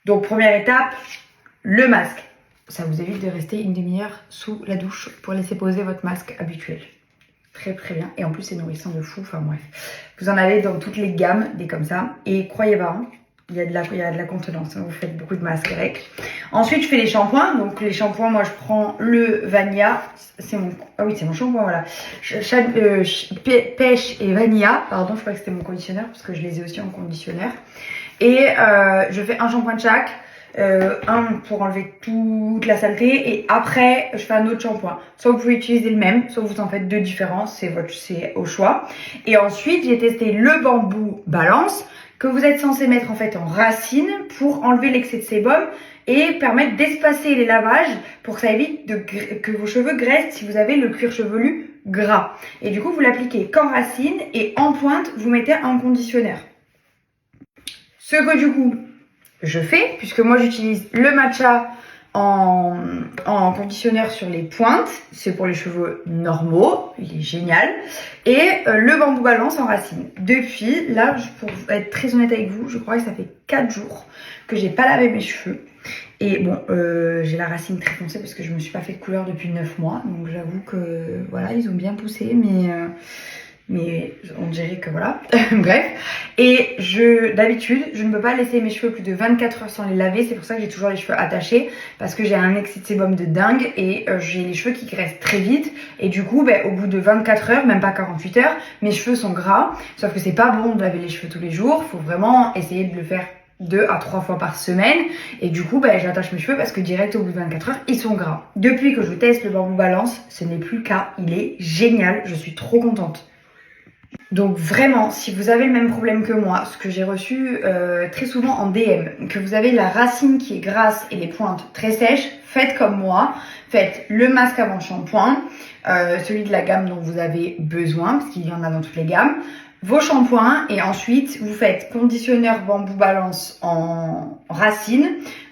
Donc première étape, le masque. Ça vous évite de rester une demi-heure sous la douche pour laisser poser votre masque habituel. Très très bien. Et en plus c'est nourrissant de fou, enfin bref. Vous en avez dans toutes les gammes, des comme ça. Et croyez pas, hein, il y a de la contenance, hein, vous faites beaucoup de masques avec. Ensuite je fais les shampoings. Donc les shampoings, moi je prends le Vanilla. C'est mon shampoing, voilà. Pêche et Vanilla, pardon, je crois que c'était mon conditionneur parce que je les ai aussi en conditionneur. Et je fais un shampoing de chaque. Un pour enlever toute la saleté et après je fais un autre shampoing. Soit vous pouvez utiliser le même, soit vous en faites deux différents, c'est au choix. Et ensuite j'ai testé le bambou balance que vous êtes censé mettre en fait en racine pour enlever l'excès de sébum et permettre d'espacer les lavages pour que ça évite que vos cheveux graissent si vous avez le cuir chevelu gras. Et du coup vous l'appliquez qu'en racine et en pointe vous mettez un conditionneur. Ce que du coup je fais, puisque moi j'utilise le matcha en conditionneur sur les pointes, c'est pour les cheveux normaux, il est génial, et le bambou balance en racine. Depuis, là, pour être très honnête avec vous, je crois que ça fait 4 jours que j'ai pas lavé mes cheveux. Et bon, j'ai la racine très foncée parce que je me suis pas fait de couleur depuis 9 mois, donc j'avoue que voilà, ils ont bien poussé, mais on dirait que voilà, bref. Et d'habitude, je ne peux pas laisser mes cheveux plus de 24 heures sans les laver. C'est pour ça que j'ai toujours les cheveux attachés, parce que j'ai un excès de sébum de dingue et j'ai les cheveux qui graissent très vite. Et du coup, au bout de 24 heures, même pas 48 heures, mes cheveux sont gras. Sauf que c'est pas bon de laver les cheveux tous les jours. Faut vraiment essayer de le faire 2 à 3 fois par semaine. Et du coup, j'attache mes cheveux parce que direct au bout de 24 heures, ils sont gras. Depuis que je teste le bambou balance, ce n'est plus le cas. Il est génial. Je suis trop contente. Donc vraiment, si vous avez le même problème que moi, ce que j'ai reçu très souvent en DM, que vous avez la racine qui est grasse et les pointes très sèches, faites comme moi. Faites le masque avant shampoing, celui de la gamme dont vous avez besoin, parce qu'il y en a dans toutes les gammes, vos shampoings, et ensuite vous faites conditionneur bambou balance en racine.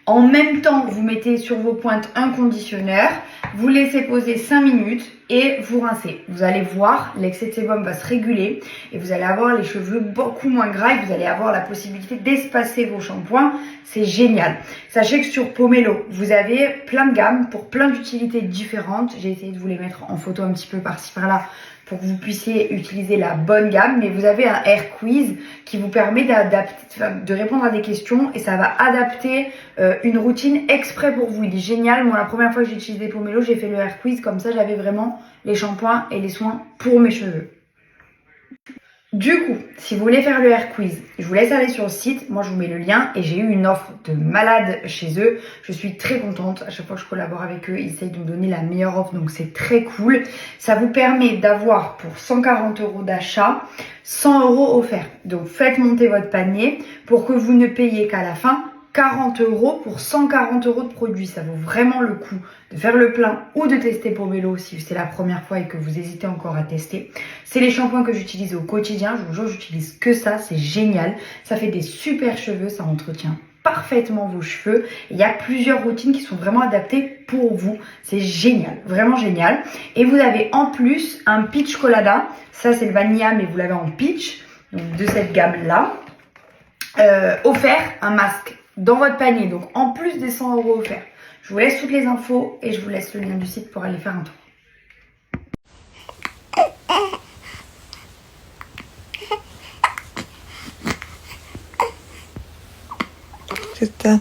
En même temps, vous mettez sur vos pointes un conditionneur, vous laissez poser 5 minutes et vous rincez. Vous allez voir, l'excès de sébum va se réguler et vous allez avoir les cheveux beaucoup moins gras et vous allez avoir la possibilité d'espacer vos shampoings. C'est génial. Sachez que sur Pomelo, vous avez plein de gammes pour plein d'utilités différentes. J'ai essayé de vous les mettre en photo un petit peu par-ci par-là pour que vous puissiez utiliser la bonne gamme, mais vous avez un air quiz qui vous permet de répondre à des questions et ça va adapter une routine exprès pour vous. Il est génial. Moi, la première fois que j'ai utilisé Pomelo, j'ai fait le air quiz, comme ça j'avais vraiment les shampoings et les soins pour mes cheveux. Du coup, si vous voulez faire le air quiz, je vous laisse aller sur le site. Moi, je vous mets le lien et j'ai eu une offre de malade chez eux. Je suis très contente. À chaque fois que je collabore avec eux, ils essayent de me donner la meilleure offre. Donc, c'est très cool. Ça vous permet d'avoir pour 140 € d'achat, 100 € offerts. Donc, faites monter votre panier pour que vous ne payiez qu'à la fin 40 € pour 140 € de produits. Ça vaut vraiment le coup de faire le plein ou de tester Pomelo si c'est la première fois et que vous hésitez encore à tester. C'est les shampoings que j'utilise au quotidien. Je vous jure, j'utilise que ça. C'est génial. Ça fait des super cheveux. Ça entretient parfaitement vos cheveux. Il y a plusieurs routines qui sont vraiment adaptées pour vous. C'est génial. Vraiment génial. Et vous avez en plus un peach colada. Ça, c'est le vanilla, mais vous l'avez en peach. Donc, de cette gamme-là. Offert un masque dans votre panier, donc en plus des 100 € offerts. Je vous laisse toutes les infos et je vous laisse le lien du site pour aller faire un tour. C'est ça.